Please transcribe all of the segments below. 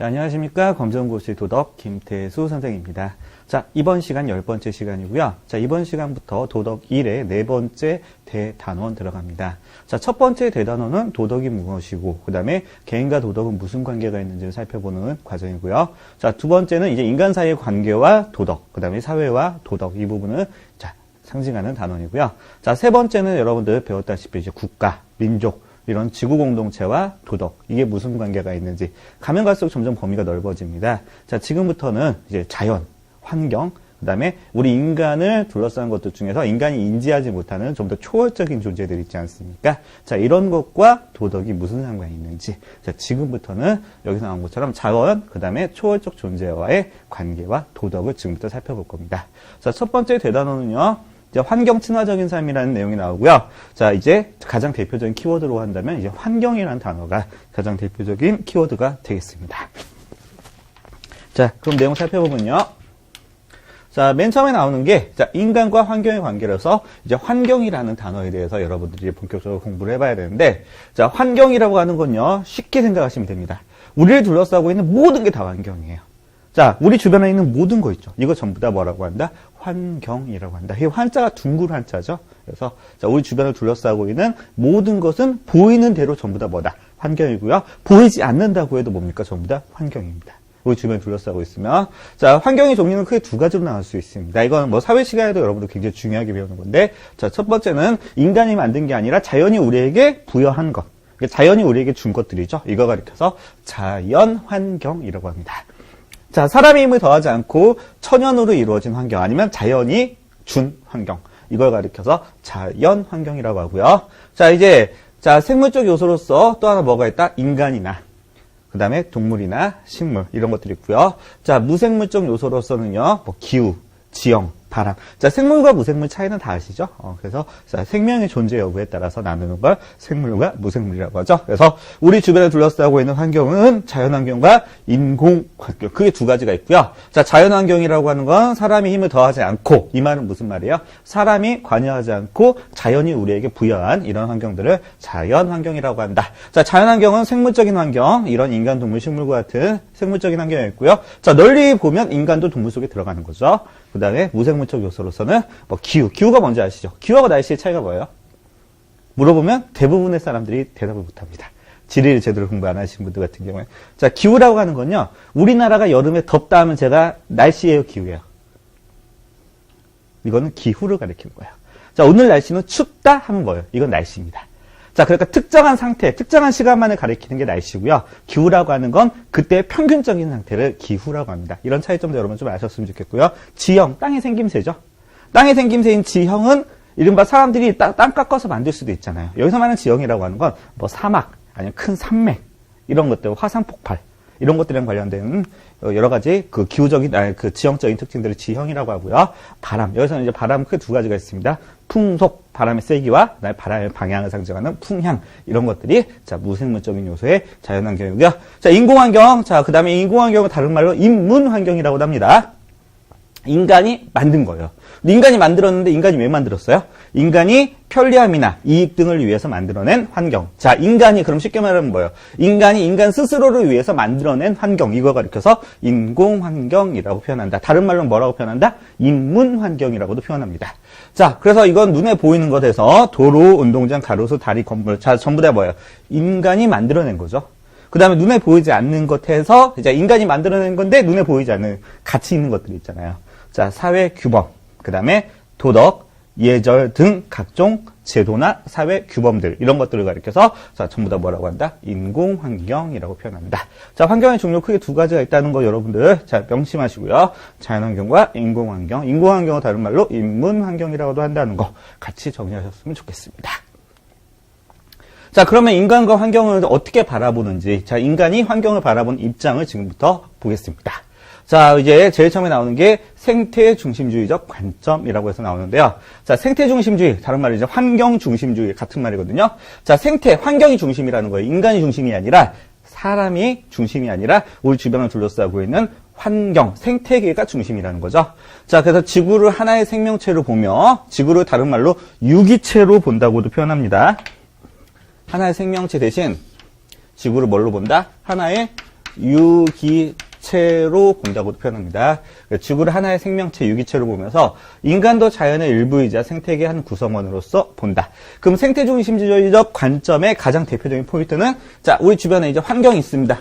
자, 안녕하십니까. 검정고시 도덕 김태수 선생입니다. 자, 이번 시간 10번째 시간이고요. 자, 이번 시간부터 도덕 1의 4번째 대단원 들어갑니다. 자, 첫 번째 대단원은 도덕이 무엇이고, 그 다음에 개인과 도덕은 무슨 관계가 있는지를 살펴보는 과정이고요. 자, 두 번째는 이제 인간 사이의 관계와 도덕, 그 다음에 사회와 도덕, 이 부분을 자, 상징하는 단원이고요. 자, 세 번째는 여러분들 배웠다시피 이제 국가, 민족, 이런 지구 공동체와 도덕, 이게 무슨 관계가 있는지 가면 갈수록 점점 범위가 넓어집니다. 자, 지금부터는 이제 자연, 환경, 그 다음에 우리 인간을 둘러싼 것들 중에서 인간이 인지하지 못하는 좀 더 초월적인 존재들 있지 않습니까? 자, 이런 것과 도덕이 무슨 상관이 있는지, 자, 지금부터는 여기서 나온 것처럼 자연, 그 다음에 초월적 존재와의 관계와 도덕을 지금부터 살펴볼 겁니다. 자, 첫 번째 대단원은요, 이제 환경 친화적인 삶이라는 내용이 나오고요. 자, 이제 가장 대표적인 키워드로 한다면 이제 환경이라는 단어가 가장 대표적인 키워드가 되겠습니다. 자, 그럼 내용 살펴보면요. 자, 맨 처음에 나오는 게, 자, 인간과 환경의 관계로서 이제 환경이라는 단어에 대해서 여러분들이 본격적으로 공부를 해봐야 되는데, 자, 환경이라고 하는 건요, 쉽게 생각하시면 됩니다. 우리를 둘러싸고 있는 모든 게 다 환경이에요. 자, 우리 주변에 있는 모든 거 있죠. 이거 전부 다 뭐라고 한다? 환경이라고 한다. 이 환자가 둥글 한자죠. 그래서 자, 우리 주변을 둘러싸고 있는 모든 것은 보이는 대로 전부 다 뭐다? 환경이고요. 보이지 않는다고 해도 뭡니까? 전부 다 환경입니다. 우리 주변을 둘러싸고 있으면. 자, 환경의 종류는 크게 두 가지로 나눌 수 있습니다. 이건 뭐 사회 시간에도 여러분들 굉장히 중요하게 배우는 건데, 자, 첫 번째는 인간이 만든 게 아니라 자연이 우리에게 부여한 것. 자연이 우리에게 준 것들이죠. 이거 가리켜서 자연 환경이라고 합니다. 자, 사람의 힘을 더하지 않고 천연으로 이루어진 환경, 아니면 자연이 준 환경, 이걸 가리켜서 자연 환경이라고 하고요. 자, 이제 자, 생물적 요소로서 또 하나 뭐가 있다? 인간이나 그 다음에 동물이나 식물, 이런 것들이 있고요. 자, 무생물적 요소로서는요, 뭐 기후, 지형, 바람. 자, 생물과 무생물 차이는 다 아시죠? 그래서 자, 생명의 존재 여부에 따라서 나누는 걸 생물과 무생물이라고 하죠. 그래서 우리 주변에 둘러싸고 있는 환경은 자연환경과 인공환경, 그게 두 가지가 있고요. 자, 자연환경이라고 하는 건 사람이 힘을 더하지 않고, 이 말은 무슨 말이에요? 사람이 관여하지 않고 자연이 우리에게 부여한 이런 환경들을 자연환경이라고 한다. 자, 자연환경은 생물적인 환경, 이런 인간, 동물, 식물과 같은 생물적인 환경이 있고요. 자, 널리 보면 인간도 동물 속에 들어가는 거죠. 그 다음에 무생물적 요소로서는 뭐 기후가 뭔지 아시죠? 기후하고 날씨의 차이가 뭐예요? 물어보면 대부분의 사람들이 대답을 못합니다. 지리를 제대로 공부 안 하신 분들 같은 경우에. 자, 기후라고 하는 건요, 우리나라가 여름에 덥다 하면 제가 날씨예요, 기후예요? 이거는 기후를 가리키는 거예요. 자, 오늘 날씨는 춥다 하면 뭐예요? 이건 날씨입니다. 자, 그러니까 특정한 상태, 특정한 시간만을 가리키는 게 날씨고요. 기후라고 하는 건 그때의 평균적인 상태를 기후라고 합니다. 이런 차이점도 여러분 좀 아셨으면 좋겠고요. 지형, 땅의 생김새죠. 땅의 생김새인 지형은 이른바 사람들이 땅 깎아서 만들 수도 있잖아요. 여기서 말하는 지형이라고 하는 건 뭐 사막, 아니면 큰 산맥, 이런 것들, 화산 폭발, 이런 것들이랑 관련된 여러 가지 그 기후적인, 그 지형적인 특징들을 지형이라고 하고요. 바람, 여기서는 이제 바람 크게 두 가지가 있습니다. 풍속, 바람의 세기와 그다음에 바람의 방향을 상징하는 풍향, 이런 것들이 자, 무생물적인 요소의 자연환경이고요. 자, 인공환경, 자, 그 다음에 인공환경은 다른 말로 인문환경이라고도 합니다. 인간이 만든 거예요. 근데 인간이 만들었는데 인간이 왜 만들었어요? 인간이 편리함이나 이익 등을 위해서 만들어낸 환경. 자, 인간이 그럼 쉽게 말하면 뭐예요? 인간이 인간 스스로를 위해서 만들어낸 환경. 이거 가리켜서 인공환경이라고 표현한다. 다른 말로 뭐라고 표현한다? 인문환경이라고도 표현합니다. 자, 그래서 이건 눈에 보이는 것에서 도로, 운동장, 가로수, 다리, 건물. 자, 전부 다 뭐예요? 인간이 만들어낸 거죠. 그 다음에 눈에 보이지 않는 것에서 이제 인간이 만들어낸 건데 눈에 보이지 않는 가치 있는 것들이 있잖아요. 자, 사회 규범, 그 다음에 도덕, 예절 등 각종 제도나 사회 규범들, 이런 것들을 가리켜서 자, 전부 다 뭐라고 한다? 인공환경이라고 표현합니다. 자, 환경의 종류 크게 두 가지가 있다는 거 여러분들 잘 명심하시고요. 자연환경과 인공환경, 인공환경은 다른 말로 인문환경이라고도 한다는 거 같이 정리하셨으면 좋겠습니다. 자, 그러면 인간과 환경을 어떻게 바라보는지, 자, 인간이 환경을 바라보는 입장을 지금부터 보겠습니다. 자, 이제 제일 처음에 나오는 게 생태 중심주의적 관점이라고 해서 나오는데요. 자, 생태 중심주의, 다른 말로 이제 환경 중심주의 같은 말이거든요. 자, 생태, 환경이 중심이라는 거예요. 인간이 중심이 아니라, 사람이 중심이 아니라 우리 주변을 둘러싸고 있는 환경, 생태계가 중심이라는 거죠. 자, 그래서 지구를 하나의 생명체로 보며, 지구를 다른 말로 유기체로 본다고도 표현합니다. 하나의 생명체 대신 지구를 뭘로 본다? 하나의 유기체로 본다고도 표현합니다. 지구를 하나의 생명체 유기체로 보면서 인간도 자연의 일부이자 생태계의 한 구성원으로서 본다. 그럼 생태 중심주의적 관점의 가장 대표적인 포인트는 자, 우리 주변에 이제 환경이 있습니다.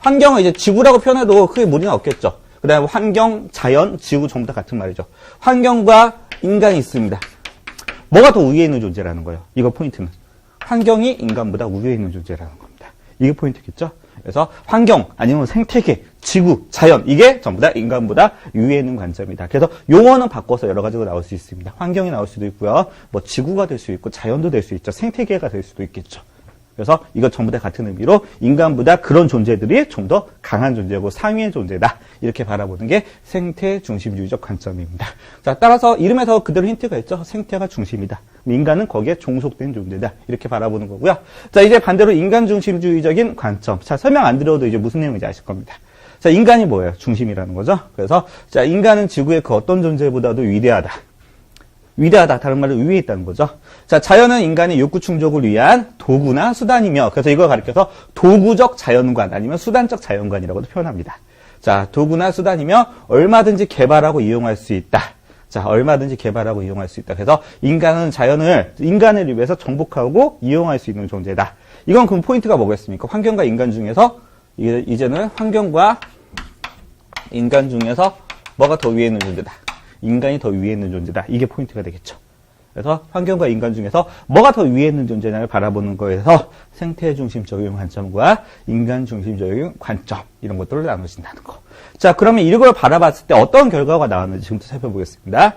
환경을 이제 지구라고 표현해도 크게 무리는 없겠죠. 그 다음에 환경, 자연, 지구 전부 다 같은 말이죠. 환경과 인간이 있습니다. 뭐가 더 위에 있는 존재라는 거예요. 이거 포인트는. 환경이 인간보다 위에 있는 존재라는 겁니다. 이게 포인트겠죠? 그래서 환경, 아니면 생태계, 지구, 자연, 이게 전부 다 인간보다 위에 있는 관점이다. 그래서 용어는 바꿔서 여러 가지가 나올 수 있습니다. 환경이 나올 수도 있고요. 뭐 지구가 될 수 있고, 자연도 될 수 있죠. 생태계가 될 수도 있겠죠. 그래서 이거 전부 다 같은 의미로 인간보다 그런 존재들이 좀 더 강한 존재고 상위의 존재다. 이렇게 바라보는 게 생태 중심주의적 관점입니다. 자, 따라서 이름에서 그대로 힌트가 있죠. 생태가 중심이다. 인간은 거기에 종속된 존재다. 이렇게 바라보는 거고요. 자, 이제 반대로 인간 중심주의적인 관점. 자, 설명 안 드려도 이제 무슨 내용인지 아실 겁니다. 자, 인간이 뭐예요? 중심이라는 거죠. 그래서 자, 인간은 지구의 그 어떤 존재보다도 위대하다. 위대하다. 다른 말로 위에 있다는 거죠. 자, 자연은 인간의 욕구 충족을 위한 도구나 수단이며, 그래서 이걸 가리켜서 도구적 자연관 아니면 수단적 자연관이라고도 표현합니다. 자, 도구나 수단이며 얼마든지 개발하고 이용할 수 있다. 자, 얼마든지 개발하고 이용할 수 있다. 그래서 인간은 자연을 인간을 위해서 정복하고 이용할 수 있는 존재다. 이건 그럼 포인트가 뭐겠습니까? 환경과 인간 중에서 이제는 환경과 인간 중에서 뭐가 더 위에 있는 존재다. 인간이 더 위에 있는 존재다. 이게 포인트가 되겠죠. 그래서 환경과 인간 중에서 뭐가 더 위에 있는 존재냐를 바라보는 거에서 생태 중심적인 관점과 인간 중심적인 관점 이런 것들을 나누신다는 거. 자, 그러면 이걸 바라봤을 때 어떤 결과가 나왔는지 지금부터 살펴보겠습니다.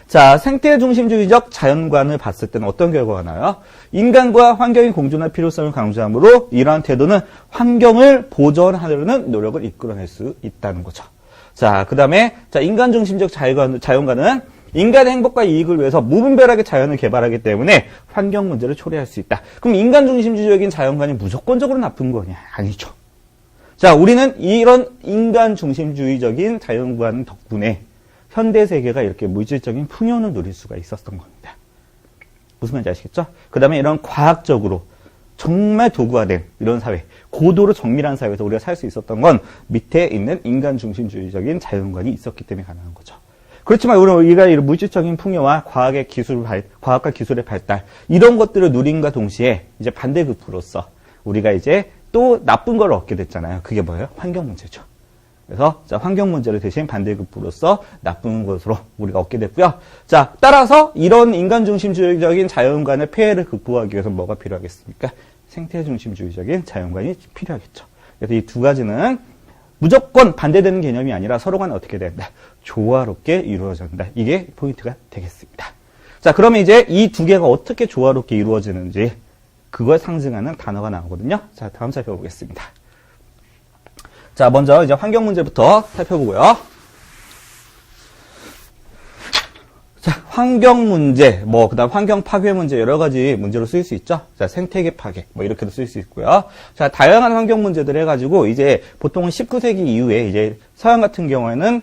자, 생태 중심주의적 자연관을 봤을 때는 어떤 결과가 나와요? 인간과 환경의 공존할 필요성을 강조하므로 이러한 태도는 환경을 보존하려는 노력을 이끌어낼 수 있다는 거죠. 자, 그 다음에, 자, 인간 중심적 자연관은 인간의 행복과 이익을 위해서 무분별하게 자연을 개발하기 때문에 환경 문제를 초래할 수 있다. 그럼 인간 중심주의적인 자연관이 무조건적으로 나쁜 거냐? 아니죠. 자, 우리는 이런 인간 중심주의적인 자연관 덕분에 현대 세계가 이렇게 물질적인 풍요를 누릴 수가 있었던 겁니다. 무슨 말인지 아시겠죠? 그 다음에 이런 과학적으로 정말 도구화된 이런 사회, 고도로 정밀한 사회에서 우리가 살 수 있었던 건 밑에 있는 인간 중심주의적인 자연관이 있었기 때문에 가능한 거죠. 그렇지만 우리가 이런 물질적인 풍요와 과학과 기술의 발달 이런 것들을 누림과 동시에 이제 반대급부로서 우리가 이제 또 나쁜 걸 얻게 됐잖아요. 그게 뭐예요? 환경 문제죠. 그래서 자, 환경 문제를 대신 반대급부로서 나쁜 것으로 우리가 얻게 됐고요. 자, 따라서 이런 인간 중심주의적인 자연관의 폐해를 극복하기 위해서 뭐가 필요하겠습니까? 생태 중심주의적인 자연관이 필요하겠죠. 그래서 이 두 가지는 무조건 반대되는 개념이 아니라 서로 간에 어떻게 된다? 조화롭게 이루어진다. 이게 포인트가 되겠습니다. 자, 그러면 이제 이 두 개가 어떻게 조화롭게 이루어지는지 그걸 상징하는 단어가 나오거든요. 자, 다음 살펴보겠습니다. 자, 먼저 이제 환경 문제부터 살펴보고요. 자, 환경 문제, 그다음 환경 파괴 문제 여러 가지 문제로 쓰일 수 있죠. 자, 생태계 파괴, 이렇게도 쓸 수 있고요. 자, 다양한 환경 문제들 해가지고 이제 보통은 19세기 이후에 이제 서양 같은 경우에는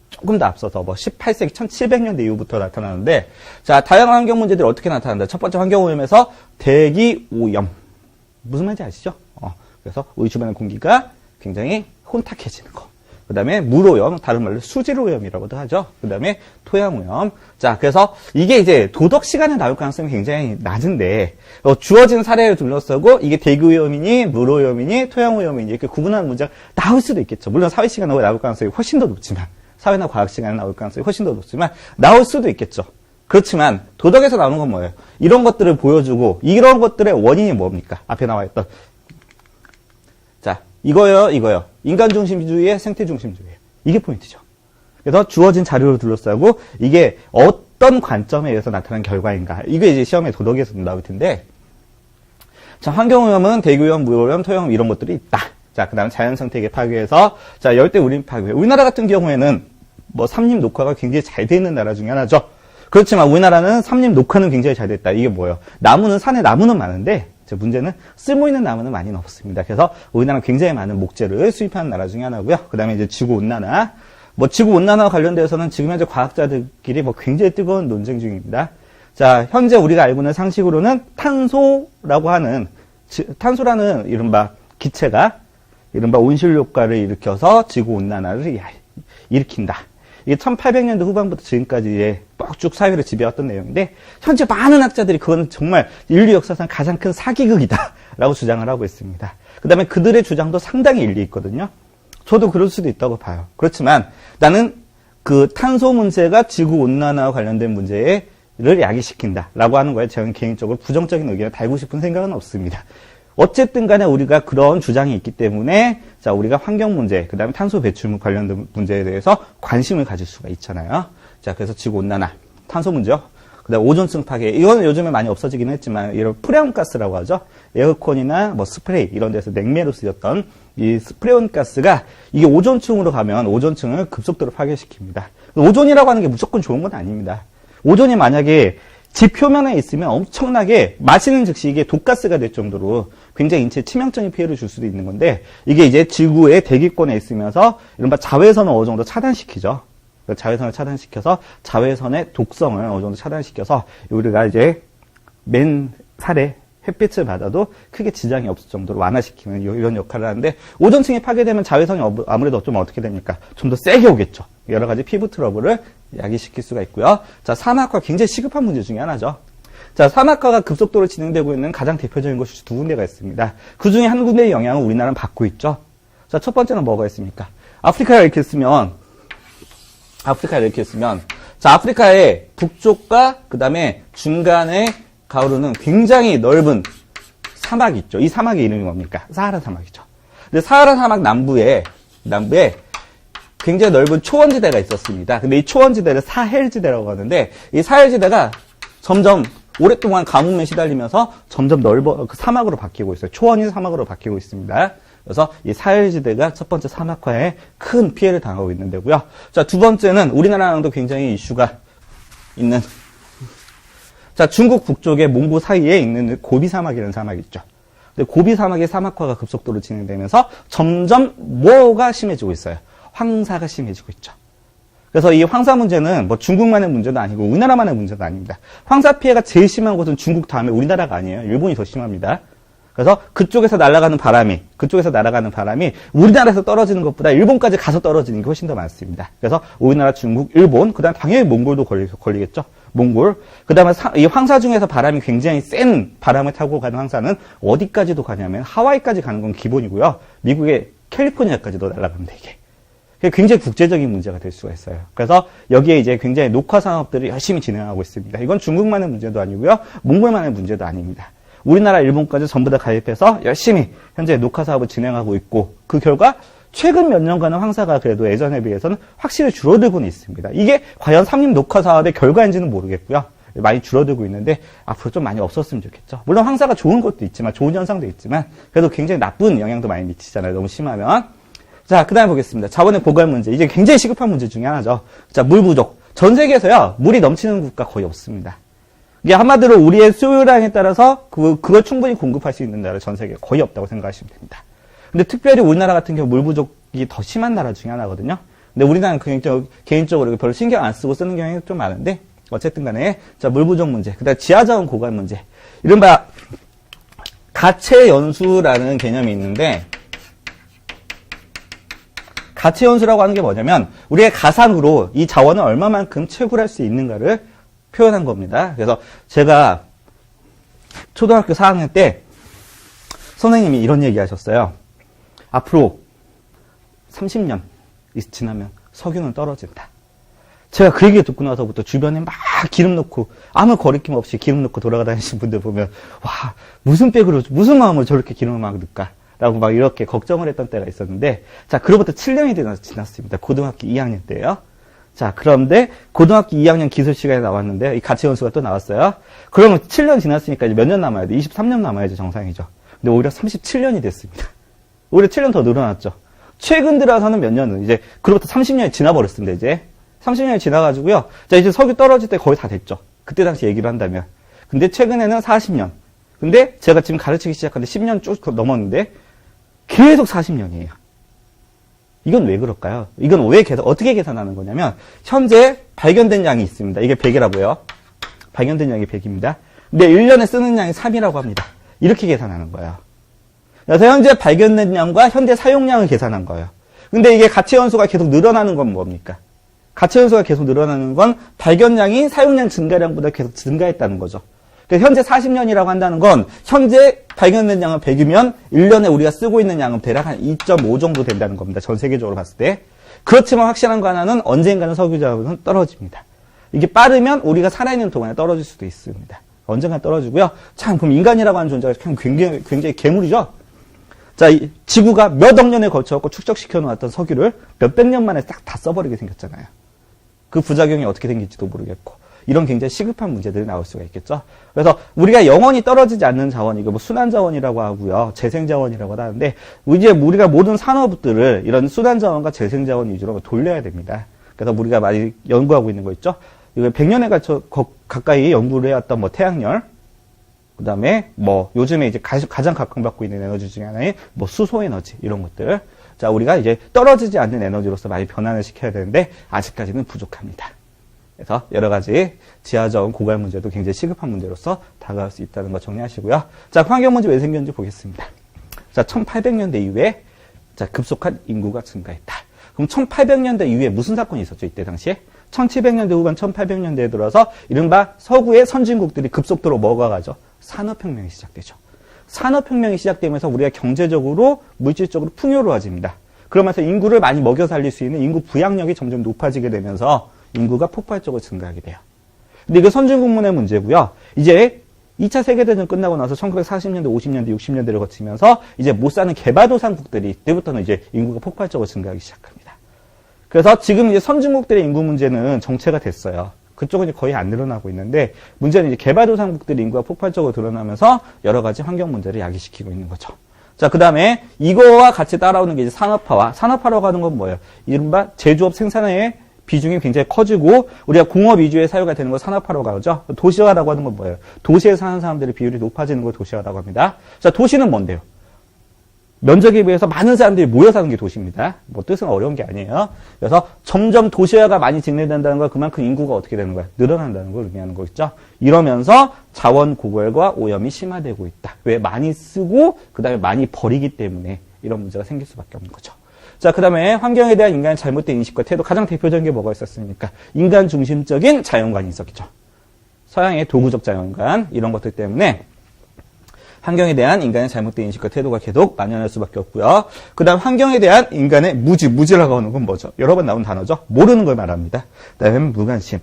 조금 더 앞서서 18세기 1700년대 이후부터 나타나는데, 자, 다양한 환경 문제들이 어떻게 나타난다? 첫 번째 환경 오염에서 대기 오염. 무슨 말인지 아시죠? 그래서 우리 주변의 공기가 굉장히 혼탁해지는 거. 그 다음에 물오염, 다른 말로 수질오염이라고도 하죠. 그 다음에 토양오염. 자, 그래서 이게 이제 도덕 시간에 나올 가능성이 굉장히 낮은데, 주어진 사례를 둘러싸고 이게 대기오염이니, 물오염이니, 토양오염이니 이렇게 구분하는 문제가 나올 수도 있겠죠. 물론 사회 시간에 나올 가능성이 훨씬 더 높지만, 사회나 과학 시간에 나올 가능성이 훨씬 더 높지만, 나올 수도 있겠죠. 그렇지만, 도덕에서 나오는 건 뭐예요? 이런 것들을 보여주고, 이런 것들의 원인이 뭡니까? 앞에 나와 있던. 자, 이거요. 인간 중심주의의 생태 중심주의예요. 이게 포인트죠. 그래서 주어진 자료를 둘러싸고 이게 어떤 관점에 의해서 나타난 결과인가. 이게 이제 시험에 도덕에서 나올 텐데. 자, 환경오염은 대기오염, 물오염, 토양오염 이런 것들이 있다. 자, 그 다음 자연생태계 파괴에서 자, 열대우림 파괴. 우리나라 같은 경우에는 삼림 녹화가 굉장히 잘 돼 있는 나라 중에 하나죠. 그렇지만 우리나라는 삼림 녹화는 굉장히 잘 됐다. 이게 뭐예요? 산에 나무는 많은데 문제는 쓸모있는 나무는 많이 없습니다. 그래서 우리나라는 굉장히 많은 목재를 수입하는 나라 중에 하나고요. 그 다음에 이제 지구온난화. 지구온난화와 관련돼서는 지금 현재 과학자들끼리 굉장히 뜨거운 논쟁 중입니다. 자, 현재 우리가 알고 있는 상식으로는 탄소라는 이른바 기체가 이른바 온실 효과를 일으켜서 지구온난화를 일으킨다. 이게 1800년대 후반부터 지금까지 쭉 사회를 지배해왔던 내용인데, 현재 많은 학자들이 그건 정말 인류 역사상 가장 큰 사기극이다 라고 주장을 하고 있습니다. 그 다음에 그들의 주장도 상당히 일리 있거든요. 저도 그럴 수도 있다고 봐요. 그렇지만 나는 그 탄소 문제가 지구온난화와 관련된 문제를 야기시킨다 라고 하는 거에 저는 개인적으로 부정적인 의견을 달고 싶은 생각은 없습니다. 어쨌든 간에 우리가 그런 주장이 있기 때문에 자, 우리가 환경 문제, 그 다음에 탄소 배출 관련된 문제에 대해서 관심을 가질 수가 있잖아요. 자, 그래서 지구온난화, 탄소 문제요. 그 다음에 오존층 파괴. 이거는 요즘에 많이 없어지긴 했지만, 이런 프레온 가스라고 하죠. 에어컨이나 뭐 스프레이, 이런 데서 냉매로 쓰였던 이 프레온 가스가 이게 오존층으로 가면 오존층을 급속도로 파괴시킵니다. 오존이라고 하는 게 무조건 좋은 건 아닙니다. 오존이 만약에 지 표면에 있으면 엄청나게 마시는 즉시 이게 독가스가 될 정도로 굉장히 인체에 치명적인 피해를 줄 수도 있는 건데, 이게 이제 지구의 대기권에 있으면서 이른바 자외선을 어느 정도 차단시키죠. 자외선을 차단시켜서 자외선의 독성을 어느 정도 차단시켜서 우리가 이제 맨살에 햇빛을 받아도 크게 지장이 없을 정도로 완화시키는 이런 역할을 하는데, 오존층이 파괴되면 자외선이 아무래도 좀 어떻게 됩니까? 좀 더 세게 오겠죠. 여러 가지 피부 트러블을 야기시킬 수가 있고요. 자, 사막화 굉장히 시급한 문제 중에 하나죠. 자, 사막화가 급속도로 진행되고 있는 가장 대표적인 곳이 두 군데가 있습니다. 그 중에 한 군데의 영향을 우리나라는 받고 있죠. 자, 첫 번째는 뭐가 있습니까? 아프리카를 이렇게 쓰면, 자, 아프리카의 북쪽과 그 다음에 중간에 가오르는 굉장히 넓은 사막이 있죠. 이 사막의 이름이 뭡니까? 사하라 사막이죠. 근데 사하라 사막 남부에 굉장히 넓은 초원지대가 있었습니다. 근데 이 초원지대를 사헬지대라고 하는데, 이 사헬지대가 점점 오랫동안 가뭄에 시달리면서 점점 그 사막으로 바뀌고 있어요. 초원이 사막으로 바뀌고 있습니다. 그래서 이 사헬지대가 첫 번째 사막화에 큰 피해를 당하고 있는 데고요. 자, 두 번째는 우리나라랑도 굉장히 이슈가 있는, 자, 중국 북쪽의 몽고 사이에 있는 고비 사막이라는 사막이 있죠. 근데 고비 사막의 사막화가 급속도로 진행되면서 점점 뭐가 심해지고 있어요? 황사가 심해지고 있죠. 그래서 이 황사 문제는 뭐 중국만의 문제도 아니고 우리나라만의 문제도 아닙니다. 황사 피해가 제일 심한 곳은 중국 다음에 우리나라가 아니에요. 일본이 더 심합니다. 그래서 그쪽에서 날아가는 바람이 우리나라에서 떨어지는 것보다 일본까지 가서 떨어지는 게 훨씬 더 많습니다. 그래서 우리나라, 중국, 일본, 그 다음 당연히 몽골도 걸리겠죠. 몽골. 그 다음에 이 황사 중에서 바람이 굉장히 센 바람을 타고 가는 황사는 어디까지도 가냐면 하와이까지 가는 건 기본이고요. 미국의 캘리포니아까지도 날아갑니다, 이게. 굉장히 국제적인 문제가 될 수가 있어요. 그래서 여기에 이제 굉장히 녹화 산업들을 열심히 진행하고 있습니다. 이건 중국만의 문제도 아니고요. 몽골만의 문제도 아닙니다. 우리나라, 일본까지 전부 다 가입해서 열심히 현재 녹화 사업을 진행하고 있고, 그 결과 최근 몇 년간은 황사가 그래도 예전에 비해서는 확실히 줄어들고는 있습니다. 이게 과연 삼림 녹화 사업의 결과인지는 모르겠고요. 많이 줄어들고 있는데 앞으로 좀 많이 없었으면 좋겠죠. 물론 황사가 좋은 것도 있지만, 좋은 현상도 있지만 그래도 굉장히 나쁜 영향도 많이 미치잖아요. 너무 심하면. 자, 그 다음에 보겠습니다. 자원의 고갈 문제. 이게 굉장히 시급한 문제 중에 하나죠. 자, 물 부족. 전 세계에서요, 물이 넘치는 국가 거의 없습니다. 이게 한마디로 우리의 수요량에 따라서 그걸 충분히 공급할 수 있는 나라 전 세계에 거의 없다고 생각하시면 됩니다. 근데 특별히 우리나라 같은 경우 물 부족이 더 심한 나라 중에 하나거든요. 근데 우리나라는 개인적으로 별로 신경 안 쓰고 쓰는 경향이 좀 많은데, 어쨌든 간에, 자, 물 부족 문제. 그 다음 지하자원 고갈 문제. 이른바 가채연수라는 개념이 있는데, 가채연수라고 하는 게 뭐냐면 우리의 가상으로 이 자원을 얼마만큼 채굴할 수 있는가를 표현한 겁니다. 그래서 제가 초등학교 4학년 때 선생님이 이런 얘기 하셨어요. 앞으로 30년 지나면 석유는 떨어진다. 제가 그 얘기 듣고 나서부터 주변에 막 기름 넣고 아무 거리낌 없이 기름 넣고 돌아다니시는 분들 보면, 와, 무슨 마음으로 저렇게 기름을 막 넣을까? 라고 막 이렇게 걱정을 했던 때가 있었는데, 자, 그로부터 7년이 지났습니다. 고등학교 2학년 때요. 자, 그런데 고등학교 2학년 기술 시간에 나왔는데, 이 가채연수가 또 나왔어요. 그러면 7년 지났으니까 이제 몇 년 남아야 돼? 23년 남아야지 정상이죠. 근데 오히려 37년이 됐습니다. 오히려 7년 더 늘어났죠. 최근 들어서는 몇 년은 이제, 그로부터 30년이 지나버렸습니다, 이제. 30년이 지나가지고요. 자, 이제 석유 떨어질 때 거의 다 됐죠. 그때 당시 얘기를 한다면. 근데 최근에는 40년. 근데 제가 지금 가르치기 시작한 지 10년 쭉 넘었는데, 계속 40년이에요. 이건 왜 그럴까요? 이건 어떻게 계산하는 거냐면, 현재 발견된 양이 있습니다. 이게 100이라고요. 발견된 양이 100입니다. 근데 1년에 쓰는 양이 3이라고 합니다. 이렇게 계산하는 거예요. 그래서 현재 발견된 양과 현재 사용량을 계산한 거예요. 근데 이게 가치 연수가 계속 늘어나는 건 뭡니까? 가치 연수가 계속 늘어나는 건 발견량이 사용량 증가량보다 계속 증가했다는 거죠. 그래서 현재 40년이라고 한다는 건 현재 발견된 양은 100이면 1년에 우리가 쓰고 있는 양은 대략 한 2.5 정도 된다는 겁니다. 전 세계적으로 봤을 때. 그렇지만 확실한 거 하나는 언젠가는 석유 자원은 떨어집니다. 이게 빠르면 우리가 살아있는 동안에 떨어질 수도 있습니다. 언젠가 떨어지고요. 참, 그럼 인간이라고 하는 존재가 굉장히 괴물이죠? 자, 이 지구가 몇 억 년에 걸쳐갖고 축적시켜 놓았던 석유를 몇백 년 만에 딱 다 써버리게 생겼잖아요. 그 부작용이 어떻게 생길지도 모르겠고, 이런 굉장히 시급한 문제들이 나올 수가 있겠죠. 그래서 우리가 영원히 떨어지지 않는 자원, 이거 뭐 순환 자원이라고 하고요. 재생 자원이라고 하는데, 이제 우리가 모든 산업들을 이런 순환 자원과 재생 자원 위주로 돌려야 됩니다. 그래서 우리가 많이 연구하고 있는 거 있죠. 이거 100년에 걸쳐 가까이 연구를 해왔던 뭐 태양열, 그 다음에 뭐 요즘에 이제 가장 각광받고 있는 에너지 중에 하나인 뭐 수소 에너지, 이런 것들. 자, 우리가 이제 떨어지지 않는 에너지로서 많이 변환을 시켜야 되는데 아직까지는 부족합니다. 그래서 여러 가지 지하자원 고갈 문제도 굉장히 시급한 문제로서 다가올 수 있다는 거 정리하시고요. 자, 환경 문제 왜 생겼는지 보겠습니다. 자, 1800년대 이후에 자, 급속한 인구가 증가했다. 그럼 1800년대 이후에 무슨 사건이 있었죠? 이때 당시에? 1700년대 후반 1800년대에 들어서 이른바 서구의 선진국들이 급속도로 먹어가죠. 산업혁명이 시작되죠. 산업혁명이 시작되면서 우리가 경제적으로, 물질적으로 풍요로워집니다. 그러면서 인구를 많이 먹여 살릴 수 있는 인구 부양력이 점점 높아지게 되면서 인구가 폭발적으로 증가하게 돼요. 근데 이거 선진국문의 문제고요. 이제 2차 세계대전 끝나고 나서 1940년대, 50년대, 60년대를 거치면서 이제 못 사는 개발도상국들이 이때부터는 이제 인구가 폭발적으로 증가하기 시작합니다. 그래서 지금 이제 선진국들의 인구 문제는 정체가 됐어요. 그쪽은 이제 거의 안 늘어나고 있는데 문제는 이제 개발도상국들의 인구가 폭발적으로 늘어나면서 여러 가지 환경 문제를 야기시키고 있는 거죠. 자, 그 다음에 이거와 같이 따라오는 게 이제 산업화라고 하는 건 뭐예요? 이른바 제조업 생산의 비중이 굉장히 커지고 우리가 공업 위주의 사유가 되는 걸 산업화라고 하죠. 도시화라고 하는 건 뭐예요? 도시에 사는 사람들의 비율이 높아지는 걸 도시화라고 합니다. 자, 도시는 뭔데요? 면적에 비해서 많은 사람들이 모여 사는 게 도시입니다. 뭐 뜻은 어려운 게 아니에요. 그래서 점점 도시화가 많이 진행된다는 걸 그만큼 인구가 어떻게 되는 거야? 늘어난다는 걸 의미하는 거겠죠. 이러면서 자원 고갈과 오염이 심화되고 있다. 왜? 많이 쓰고 그다음에 많이 버리기 때문에 이런 문제가 생길 수밖에 없는 거죠. 자, 그 다음에 환경에 대한 인간의 잘못된 인식과 태도, 가장 대표적인 게 뭐가 있었습니까? 인간 중심적인 자연관이 있었겠죠. 서양의 도구적 자연관, 이런 것들 때문에 환경에 대한 인간의 잘못된 인식과 태도가 계속 만연할 수밖에 없고요. 그 다음 환경에 대한 인간의 무지라고 하는 건 뭐죠? 여러 번 나온 단어죠. 모르는 걸 말합니다. 그 다음에 무관심.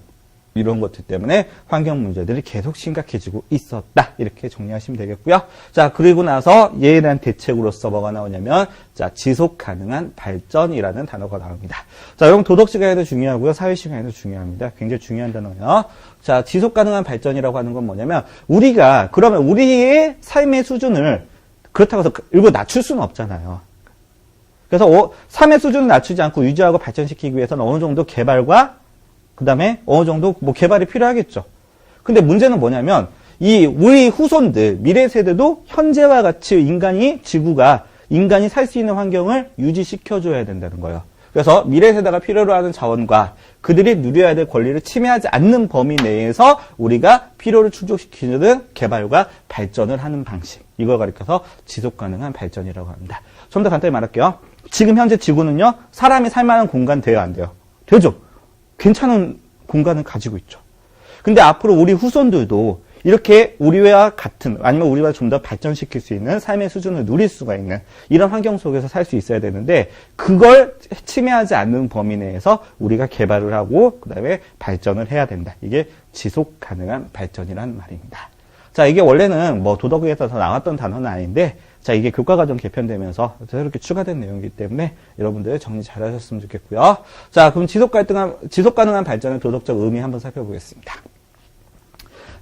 이런 것들 때문에 환경 문제들이 계속 심각해지고 있었다. 이렇게 정리하시면 되겠고요. 자, 그리고 나서 얘에 대한 대책으로서 뭐가 나오냐면, 자, 지속 가능한 발전이라는 단어가 나옵니다. 자, 여러분 도덕 시간에도 중요하고요. 사회 시간에도 중요합니다. 굉장히 중요한 단어예요. 자, 지속 가능한 발전이라고 하는 건 뭐냐면, 그러면 우리의 삶의 수준을 그렇다고 해서 일부 낮출 수는 없잖아요. 그래서 삶의 수준을 낮추지 않고 유지하고 발전시키기 위해서는 어느 정도 개발과 그 다음에 어느 정도 뭐 개발이 필요하겠죠. 근데 문제는 뭐냐면 우리 후손들, 미래 세대도 현재와 같이 인간이 살 수 있는 환경을 유지시켜줘야 된다는 거예요. 그래서 미래 세대가 필요로 하는 자원과 그들이 누려야 될 권리를 침해하지 않는 범위 내에서 우리가 필요를 충족시키는 개발과 발전을 하는 방식. 이걸 가리켜서 지속 가능한 발전이라고 합니다. 좀 더 간단히 말할게요. 지금 현재 지구는요, 사람이 살만한 공간 돼요, 안 돼요? 되죠? 괜찮은 공간을 가지고 있죠. 근데 앞으로 우리 후손들도 이렇게 우리와 같은, 아니면 우리와 좀 더 발전시킬 수 있는 삶의 수준을 누릴 수가 있는 이런 환경 속에서 살 수 있어야 되는데, 그걸 침해하지 않는 범위 내에서 우리가 개발을 하고 그 다음에 발전을 해야 된다. 이게 지속 가능한 발전이라는 말입니다. 자, 이게 원래는 뭐 도덕에서 나왔던 단어는 아닌데, 자, 이게 교과과정 개편되면서 이렇게 추가된 내용이기 때문에 여러분들 정리 잘 하셨으면 좋겠고요. 자, 그럼 지속 가능한 발전의 도덕적 의미 한번 살펴보겠습니다.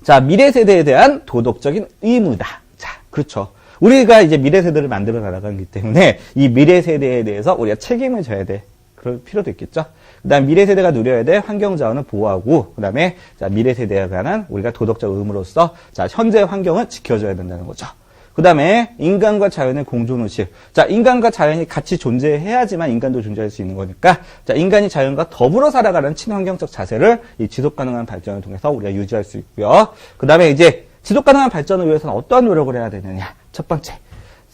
자, 미래 세대에 대한 도덕적인 의무다. 자, 그렇죠. 우리가 이제 미래 세대를 만들어 나가기 때문에 이 미래 세대에 대해서 우리가 책임을 져야 돼. 그럴 필요도 있겠죠. 그 다음 미래 세대가 누려야 될 환경 자원을 보호하고, 그 다음에 자, 미래 세대에 관한 우리가 도덕적 의무로서 자, 현재 환경을 지켜줘야 된다는 거죠. 그 다음에 인간과 자연의 공존의식. 자, 인간과 자연이 같이 존재해야지만 인간도 존재할 수 있는 거니까, 자, 인간이 자연과 더불어 살아가는 친환경적 자세를 이 지속 가능한 발전을 통해서 우리가 유지할 수 있고요. 그 다음에 이제 지속 가능한 발전을 위해서는 어떠한 노력을 해야 되느냐. 첫 번째,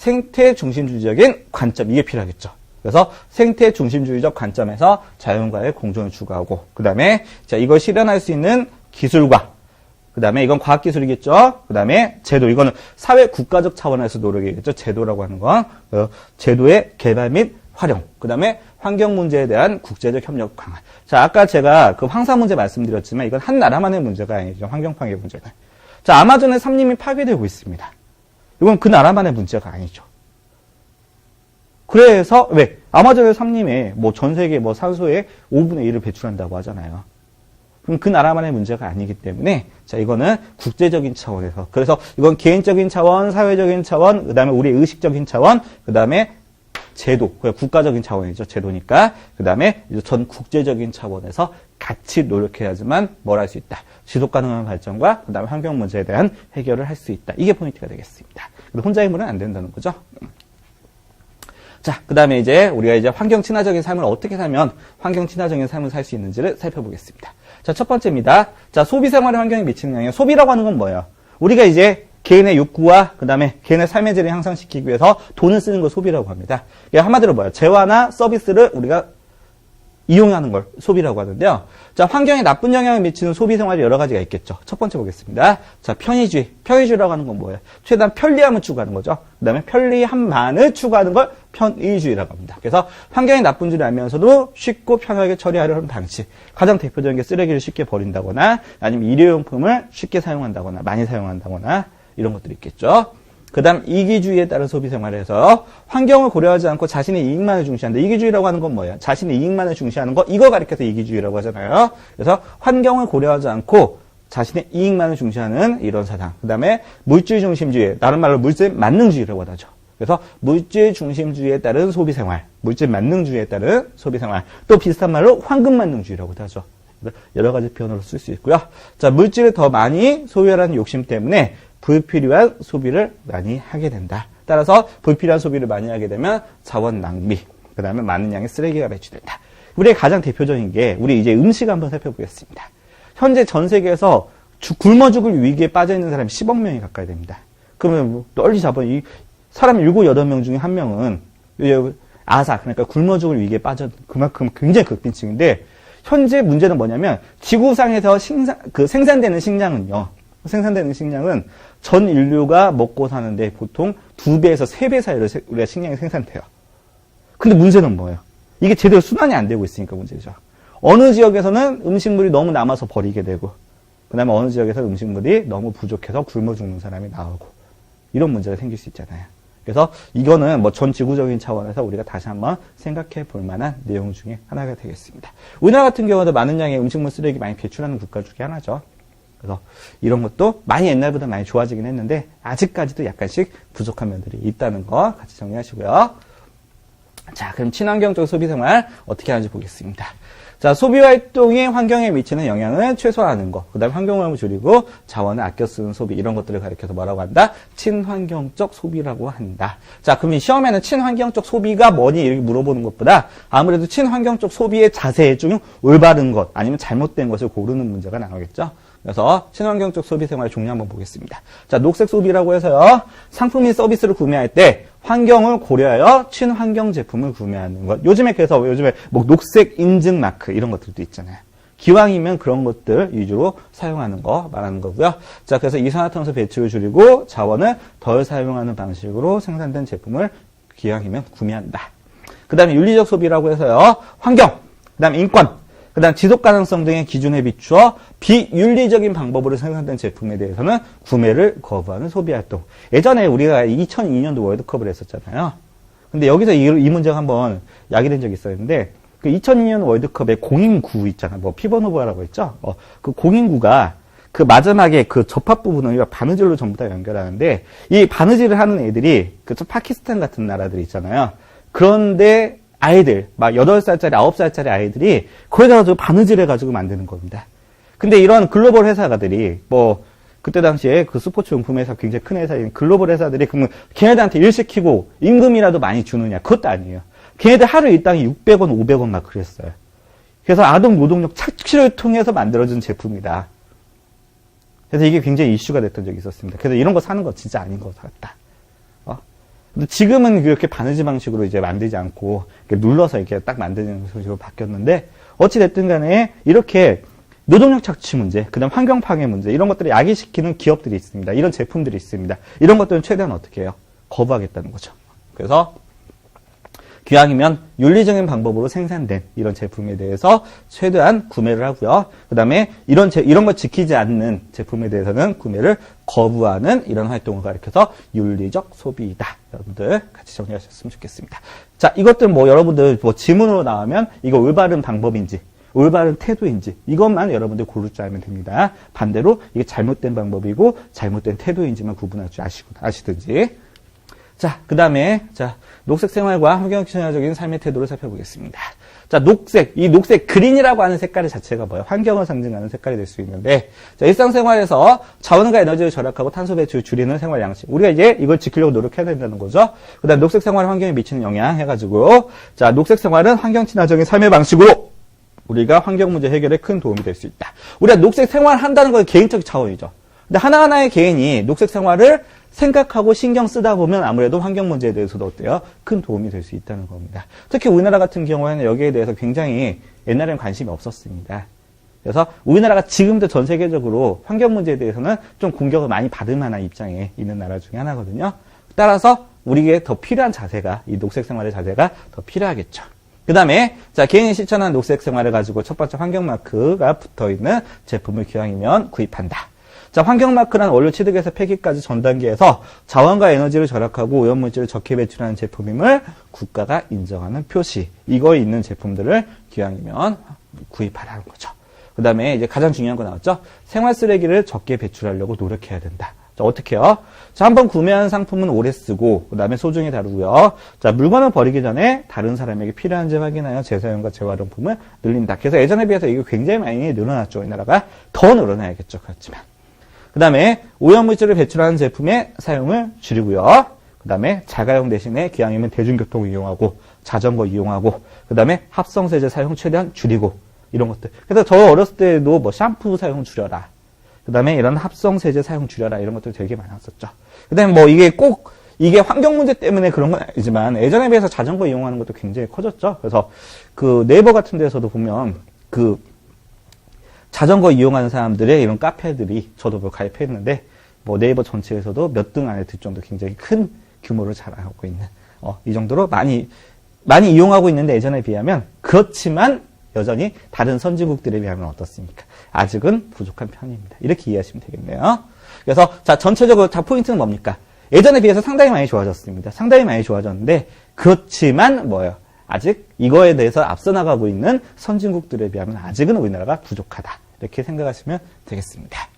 생태 중심주의적인 관점, 이게 필요하겠죠. 그래서 생태 중심주의적 관점에서 자연과의 공존을 추구하고, 그 다음에 자 이걸 실현할 수 있는 기술과, 그 다음에 이건 과학기술이겠죠. 그 다음에 제도, 이거는 사회 국가적 차원에서 노력이겠죠. 제도라고 하는 건 제도의 개발 및 활용, 그 다음에 환경 문제에 대한 국제적 협력 강화. 자, 아까 제가 그 황사 문제 말씀드렸지만 이건 한 나라만의 문제가 아니죠. 환경 파괴 문제가. 자, 아마존의 산림이 파괴되고 있습니다. 이건 그 나라만의 문제가 아니죠. 그래서 왜 아마존의 산림에 뭐 전 세계 뭐 산소의 5분의 1을 배출한다고 하잖아요. 그럼 그 나라만의 문제가 아니기 때문에 자, 이거는 국제적인 차원에서, 그래서 이건 개인적인 차원, 사회적인 차원, 그다음에 우리의 의식적인 차원, 그다음에 제도, 국가적인 차원이죠. 제도니까. 그다음에 전 국제적인 차원에서 같이 노력해야지만 뭘 할 수 있다. 지속 가능한 발전과 그다음에 환경 문제에 대한 해결을 할 수 있다. 이게 포인트가 되겠습니다. 혼자 힘으로는 안 된다는 거죠. 자, 그 다음에 이제 우리가 이제 환경 친화적인 삶을 어떻게 살면 환경 친화적인 삶을 살 수 있는지를 살펴보겠습니다. 자, 첫 번째입니다. 자, 소비 생활의 환경에 미치는 영향. 소비라고 하는 건 뭐예요? 우리가 이제 개인의 욕구와 그 다음에 개인의 삶의 질을 향상시키기 위해서 돈을 쓰는 걸 소비라고 합니다. 한마디로 뭐예요? 재화나 서비스를 우리가 이용하는 걸 소비라고 하는데요. 자, 환경에 나쁜 영향을 미치는 소비 생활이 여러 가지가 있겠죠. 첫 번째 보겠습니다. 자, 편의주의. 편의주의라고 하는 건 뭐예요? 최대한 편리함을 추구하는 거죠. 그 다음에 편리함만을 추구하는 걸 편의주의라고 합니다. 그래서 환경에 나쁜 줄 알면서도 쉽고 편하게 처리하려는 방식. 가장 대표적인 게 쓰레기를 쉽게 버린다거나 아니면 일회용품을 쉽게 사용한다거나 많이 사용한다거나 이런 것들이 있겠죠. 그 다음 이기주의에 따른 소비 생활에서 환경을 고려하지 않고 자신의 이익만을 중시한다. 이기주의라고 하는 건 뭐예요? 자신의 이익만을 중시하는 거, 이거 가리켜서 이기주의라고 하잖아요. 그래서 환경을 고려하지 않고 자신의 이익만을 중시하는 이런 사상. 그 다음에 물질 중심주의, 다른 말로 물질 만능주의라고 하죠. 그래서 물질 중심주의에 따른 소비 생활, 물질 만능주의에 따른 소비 생활, 또 비슷한 말로 황금 만능주의라고도 하죠. 여러 가지 표현으로 쓸 수 있고요. 자, 물질을 더 많이 소유하라는 욕심 때문에 불필요한 소비를 많이 하게 된다. 따라서 불필요한 소비를 많이 하게 되면 자원 낭비, 그 다음에 많은 양의 쓰레기가 배출된다. 우리의 가장 대표적인 게 우리 이제 음식 한번 살펴보겠습니다. 현재 전 세계에서 굶어 죽을 위기에 빠져 있는 사람이 10억 명이 가까이 됩니다. 그러면 뭐 널리 잡아 이 사람 7, 8명 중에 한 명은 아사, 그러니까 굶어 죽을 위기에 빠져 그만큼 굉장히 극빈층인데 현재 문제는 뭐냐면 지구상에서 생산되는 식량은 전 인류가 먹고 사는데 보통 2배에서 3배 사이로 우리가 식량이 생산돼요. 근데 문제는 뭐예요? 이게 제대로 순환이 안 되고 있으니까 문제죠. 어느 지역에서는 음식물이 너무 남아서 버리게 되고, 그 다음에 어느 지역에서 음식물이 너무 부족해서 굶어 죽는 사람이 나오고, 이런 문제가 생길 수 있잖아요. 그래서 이거는 뭐 전 지구적인 차원에서 우리가 다시 한번 생각해 볼 만한 내용 중에 하나가 되겠습니다. 우리나라 같은 경우도 많은 양의 음식물 쓰레기 많이 배출하는 국가 중에 하나죠. 그래서 이런 것도 많이 옛날보다 많이 좋아지긴 했는데 아직까지도 약간씩 부족한 면들이 있다는 거 같이 정리하시고요. 자, 그럼 친환경적 소비생활 어떻게 하는지 보겠습니다. 자, 소비활동이 환경에 미치는 영향을 최소화하는 거, 그 다음에 환경오염을 줄이고 자원을 아껴 쓰는 소비, 이런 것들을 가리켜서 뭐라고 한다? 친환경적 소비라고 한다. 자, 그럼 이 시험에는 친환경적 소비가 뭐니? 이렇게 물어보는 것보다 아무래도 친환경적 소비의 자세 중 올바른 것 아니면 잘못된 것을 고르는 문제가 나오겠죠. 그래서 친환경적 소비 생활의 종류 한번 보겠습니다. 자, 녹색 소비라고 해서요. 상품 및 서비스를 구매할 때 환경을 고려하여 친환경 제품을 구매하는 것. 요즘에 뭐 녹색 인증 마크 이런 것들도 있잖아요. 기왕이면 그런 것들 위주로 사용하는 거 말하는 거고요. 자, 그래서 이산화탄소 배출을 줄이고 자원을 덜 사용하는 방식으로 생산된 제품을 기왕이면 구매한다. 그 다음에 윤리적 소비라고 해서요. 환경, 그 다음에 인권, 그 다음 지속 가능성 등의 기준에 비추어 비윤리적인 방법으로 생산된 제품에 대해서는 구매를 거부하는 소비활동. 예전에 우리가 2002년도 월드컵을 했었잖아요. 근데 여기서 이 문제가 한번 야기된 적이 있었는데, 그 2002년 월드컵에 공인구 있잖아요. 뭐 피버노브라고 했죠. 그 공인구가 그 마지막에 그 접합 부분을 바느질로 전부 다 연결하는데, 이 바느질을 하는 애들이 그 파키스탄 같은 나라들 있잖아요. 그런데 아이들, 막 8살짜리, 9살짜리 아이들이 거기다가 바느질 해가지고 만드는 겁니다. 근데 이런 글로벌 회사들이, 뭐, 그때 당시에 그 스포츠 용품 회사, 굉장히 큰 회사인 글로벌 회사들이 그러면 걔네들한테 일 시키고 임금이라도 많이 주느냐? 그것도 아니에요. 걔네들 하루 일당이 600원, 500원 막 그랬어요. 그래서 아동 노동력 착취를 통해서 만들어진 제품이다. 그래서 이게 굉장히 이슈가 됐던 적이 있었습니다. 그래서 이런 거 사는 거 진짜 아닌 것 같다. 근데 지금은 그렇게 바느질 방식으로 이제 만들지 않고 이렇게 눌러서 이렇게 딱 만드는 식으로 바뀌었는데 어찌됐든 간에 이렇게 노동력 착취 문제, 그 다음 환경 파괴 문제 이런 것들을 야기시키는 기업들이 있습니다. 이런 제품들이 있습니다. 이런 것들은 최대한 어떻게 해요? 거부하겠다는 거죠. 그래서 기왕이면 윤리적인 방법으로 생산된 이런 제품에 대해서 최대한 구매를 하고요. 그 다음에 이런 걸 지키지 않는 제품에 대해서는 구매를 거부하는 이런 활동을 가리켜서 윤리적 소비이다. 여러분들 같이 정리하셨으면 좋겠습니다. 자, 이것들 뭐 여러분들 뭐 지문으로 나오면 이거 올바른 방법인지 올바른 태도인지 이것만 여러분들 고를 줄 알면 됩니다. 반대로 이게 잘못된 방법이고 잘못된 태도인지만 구분할 줄 아시든지. 자, 그 다음에, 자, 녹색 생활과 환경 친화적인 삶의 태도를 살펴보겠습니다. 자, 이 녹색 그린이라고 하는 색깔 자체가 뭐예요? 환경을 상징하는 색깔이 될 수 있는데, 자, 일상생활에서 자원과 에너지를 절약하고 탄소 배출을 줄이는 생활 양식. 우리가 이제 이걸 지키려고 노력해야 된다는 거죠. 그 다음 녹색 생활 환경에 미치는 영향 해가지고, 자, 녹색 생활은 환경 친화적인 삶의 방식으로 우리가 환경 문제 해결에 큰 도움이 될 수 있다. 우리가 녹색 생활 한다는 건 개인적 차원이죠. 근데 하나하나의 개인이 녹색 생활을 생각하고 신경 쓰다 보면 아무래도 환경 문제에 대해서도 어때요? 큰 도움이 될 수 있다는 겁니다. 특히 우리나라 같은 경우에는 여기에 대해서 굉장히 옛날에는 관심이 없었습니다. 그래서 우리나라가 지금도 전 세계적으로 환경 문제에 대해서는 좀 공격을 많이 받을 만한 입장에 있는 나라 중에 하나거든요. 따라서 우리에게 더 필요한 자세가, 이 녹색 생활의 자세가 더 필요하겠죠. 그 다음에, 자, 개인이 실천한 녹색 생활을 가지고 첫 번째 환경 마크가 붙어 있는 제품을 기왕이면 구입한다. 자, 환경마크란 원료 취득에서 폐기까지 전 단계에서 자원과 에너지를 절약하고 오염물질을 적게 배출하는 제품임을 국가가 인정하는 표시. 이거에 있는 제품들을 기왕이면 구입하라는 거죠. 그 다음에 이제 가장 중요한 거 나왔죠? 생활 쓰레기를 적게 배출하려고 노력해야 된다. 자, 어떻게요? 자, 한번 구매한 상품은 오래 쓰고, 그 다음에 소중히 다루고요. 자, 물건을 버리기 전에 다른 사람에게 필요한지 확인하여 재사용과 재활용품을 늘린다. 그래서 예전에 비해서 이게 굉장히 많이 늘어났죠. 이 나라가. 더 늘어나야겠죠. 그렇지만. 그 다음에 오염물질을 배출하는 제품의 사용을 줄이고요. 그 다음에 자가용 대신에 기왕이면 대중교통 이용하고 자전거 이용하고 그 다음에 합성세제 사용 최대한 줄이고 이런 것들. 그래서 저 어렸을 때도 뭐 샴푸 사용 줄여라. 그 다음에 이런 합성세제 사용 줄여라 이런 것들 되게 많았었죠. 그 다음에 뭐 이게 환경 문제 때문에 그런 건 아니지만 예전에 비해서 자전거 이용하는 것도 굉장히 커졌죠. 그래서 그 네이버 같은 데서도 보면 자전거 이용하는 사람들의 이런 카페들이 저도 가입했는데 뭐 네이버 전체에서도 몇 등 안에 들 정도 굉장히 큰 규모를 자랑하고 있는 이 정도로 많이 이용하고 있는데 예전에 비하면 그렇지만 여전히 다른 선진국들에 비하면 어떻습니까? 아직은 부족한 편입니다. 이렇게 이해하시면 되겠네요. 그래서 자 전체적으로 다 포인트는 뭡니까? 예전에 비해서 상당히 많이 좋아졌습니다. 상당히 많이 좋아졌는데 그렇지만 뭐예요? 아직 이거에 대해서 앞서 나가고 있는 선진국들에 비하면 아직은 우리나라가 부족하다. 이렇게 생각하시면 되겠습니다.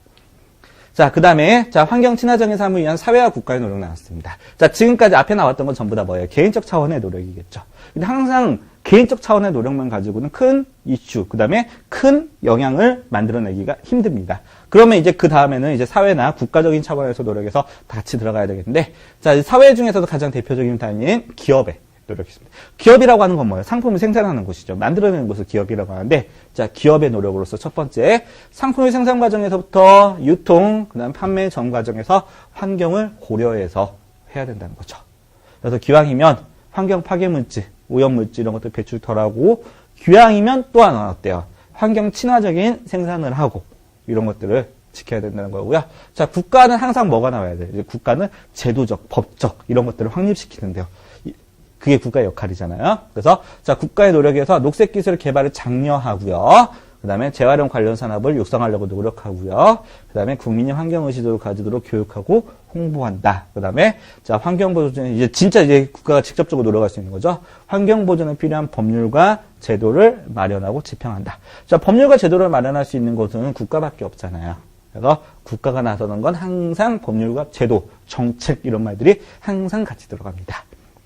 자, 그 다음에, 자, 환경 친화적인 삶을 위한 사회와 국가의 노력 나왔습니다. 자, 지금까지 앞에 나왔던 건 전부 다 뭐예요? 개인적 차원의 노력이겠죠. 근데 항상 개인적 차원의 노력만 가지고는 큰 이슈, 그 다음에 큰 영향을 만들어내기가 힘듭니다. 그러면 이제 그 다음에는 이제 사회나 국가적인 차원에서 노력해서 같이 들어가야 되겠는데, 자, 사회 중에서도 가장 대표적인 단위인 기업의 노력이 있습니다. 기업이라고 하는 건 뭐예요? 상품을 생산하는 곳이죠. 만들어내는 곳을 기업이라고 하는데, 자, 기업의 노력으로서 첫 번째, 상품의 생산 과정에서부터 유통, 그 다음 판매 전 과정에서 환경을 고려해서 해야 된다는 거죠. 그래서 기왕이면 환경 파괴물질, 오염물질 이런 것들 배출 덜하고, 기왕이면 또 하나 어때요? 환경 친화적인 생산을 하고, 이런 것들을 지켜야 된다는 거고요. 자, 국가는 항상 뭐가 나와야 돼요? 이제 국가는 제도적, 법적, 이런 것들을 확립시키는데요. 그게 국가의 역할이잖아요. 그래서 자 국가의 노력에서 녹색 기술 개발을 장려하고요. 그 다음에 재활용 관련 산업을 육성하려고 노력하고요. 그 다음에 국민의 환경 의식을 가지도록 교육하고 홍보한다. 그 다음에 자 환경 보존 이제 진짜 이제 국가가 직접적으로 노력할 수 있는 거죠. 환경 보존에 필요한 법률과 제도를 마련하고 집행한다. 자 법률과 제도를 마련할 수 있는 곳은 국가밖에 없잖아요. 그래서 국가가 나서는 건 항상 법률과 제도, 정책 이런 말들이 항상 같이 들어갑니다.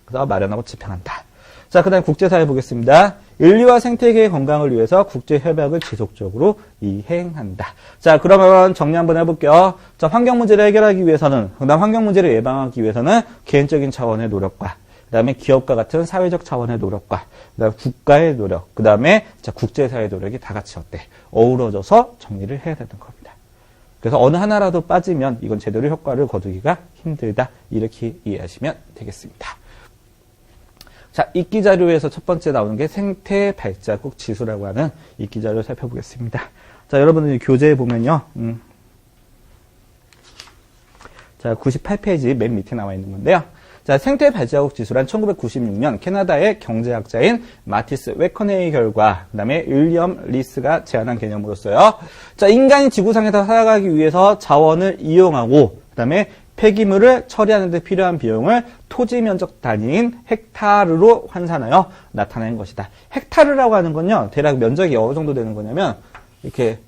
그래서 마련하고 집행한다. 자, 그 다음에 국제사회 보겠습니다. 인류와 생태계의 건강을 위해서 국제협약을 지속적으로 이행한다. 자, 그러면 정리 한번 해볼게요. 자, 환경 문제를 해결하기 위해서는, 그 다음 환경 문제를 예방하기 위해서는 개인적인 차원의 노력과, 그 다음에 기업과 같은 사회적 차원의 노력과, 그 다음에 국가의 노력, 그 다음에 자, 국제사회의 노력이 다 같이 어때? 어우러져서 정리를 해야 되는 겁니다. 그래서 어느 하나라도 빠지면 이건 제대로 효과를 거두기가 힘들다. 이렇게 이해하시면 되겠습니다. 자, 읽기 자료에서 첫 번째 나오는 게 생태 발자국 지수라고 하는 읽기 자료 살펴보겠습니다. 자, 여러분들 교재에 보면요. 자, 98페이지 맨 밑에 나와 있는 건데요. 자, 생태 발자국 지수란 1996년 캐나다의 경제학자인 마티스 웨커네의 결과, 그 다음에 윌리엄 리스가 제안한 개념으로서요. 자, 인간이 지구상에서 살아가기 위해서 자원을 이용하고, 그 다음에 폐기물을 처리하는 데 필요한 비용을 토지 면적 단위인 헥타르로 환산하여 나타낸 것이다. 헥타르라고 하는 건요, 대략 면적이 어느 정도 되는 거냐면, 이렇게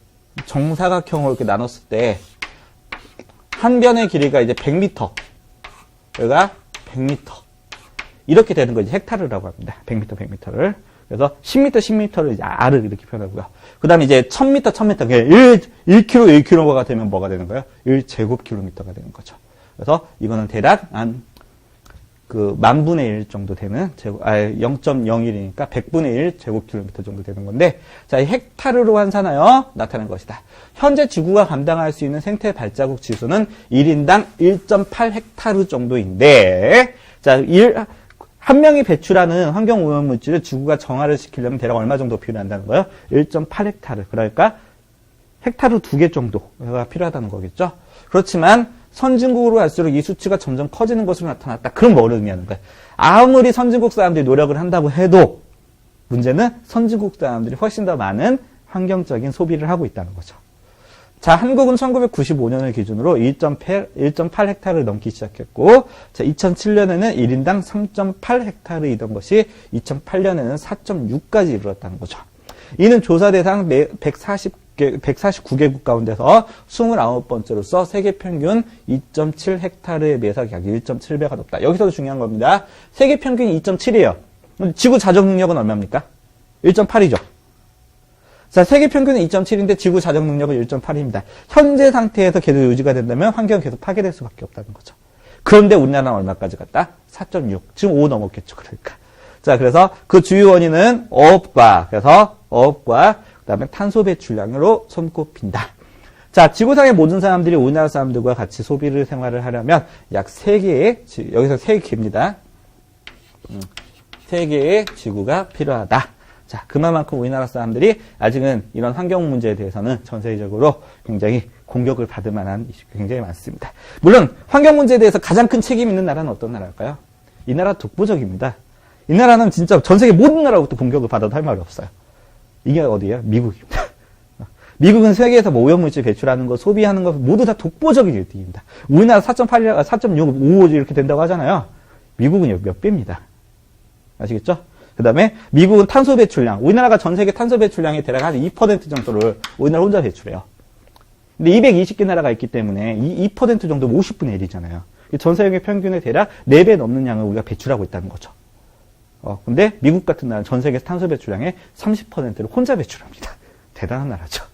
정사각형으로 이렇게 나눴을 때, 한 변의 길이가 이제 100m, 여기가 100m. 이렇게 되는 거 이제 헥타르라고 합니다. 100m, 100m를. 그래서 10m, 10m를 이제 아르 이렇게 표현하고요. 그 다음에 이제 1000m, 1000m. 1km, 1km가 되면 뭐가 되는 거예요? 1제곱킬로미터가 되는 거죠. 그래서 이거는 대략 한, 만분의 1 정도 되는, 0.01이니까 100분의 1 제곱킬로미터 정도 되는 건데, 자, 이 헥타르로 환산하여 나타낸 것이다. 현재 지구가 감당할 수 있는 생태 발자국 지수는 1인당 1.8 헥타르 정도인데, 자, 한 명이 배출하는 환경 오염 물질을 지구가 정화를 시키려면 대략 얼마 정도 필요한다는 거예요? 1.8 헥타르. 그러니까 헥타르 2개 정도가 필요하다는 거겠죠? 그렇지만, 선진국으로 갈수록 이 수치가 점점 커지는 것으로 나타났다. 그럼 뭘 의미하는 거야? 아무리 선진국 사람들이 노력을 한다고 해도 문제는 선진국 사람들이 훨씬 더 많은 환경적인 소비를 하고 있다는 거죠. 자, 한국은 1995년을 기준으로 1.8 헥타르를 넘기 시작했고, 자, 2007년에는 1인당 3.8 헥타르이던 것이 2008년에는 4.6까지 이르렀다는 거죠. 이는 조사 대상 149개국 가운데서 29번째로서 세계 평균 2.7 헥타르에 비해서 약 1.7배가 높다. 여기서도 중요한 겁니다. 세계 평균이 2.7이에요. 지구 자정 능력은 얼마입니까? 1.8이죠. 자, 세계 평균은 2.7인데 지구 자정 능력은 1.8입니다. 현재 상태에서 계속 유지가 된다면 환경은 계속 파괴될 수밖에 없다는 거죠. 그런데 우리나라는 얼마까지 갔다? 4.6. 지금 5 넘었겠죠. 그러니까. 자, 그래서 그 주요 원인은 어업과 그다음에 탄소 배출량으로 손꼽힌다. 자, 지구상의 모든 사람들이 우리나라 사람들과 같이 소비를 생활을 하려면 약 3개의, 여기서 3개입니다. 3개의 지구가 필요하다. 자, 그만큼 우리나라 사람들이 아직은 이런 환경 문제에 대해서는 전 세계적으로 굉장히 공격을 받을 만한 이슈가 굉장히 많습니다. 물론 환경 문제에 대해서 가장 큰 책임 있는 나라는 어떤 나라일까요? 이 나라 독보적입니다. 이 나라는 진짜 전 세계 모든 나라로부터 공격을 받아도 할 말이 없어요. 이게 어디예요? 미국입니다. 미국은 세계에서 뭐 오염물질 배출하는 거, 소비하는 거 모두 다 독보적인 1등입니다. 우리나라 4.8, 4.6, 5 이렇게 된다고 하잖아요. 미국은 몇 배입니다. 아시겠죠? 그 다음에 미국은 탄소 배출량, 우리나라가 전 세계 탄소 배출량의 대략 한 2% 정도를 우리나라 혼자 배출해요. 근데 220개 나라가 있기 때문에 이 2% 정도면 50분의 1이잖아요. 전 세계 평균의 대략 4배 넘는 양을 우리가 배출하고 있다는 거죠. 근데 미국 같은 나라는 전 세계 탄소 배출량의 30%를 혼자 배출합니다. 대단한 나라죠.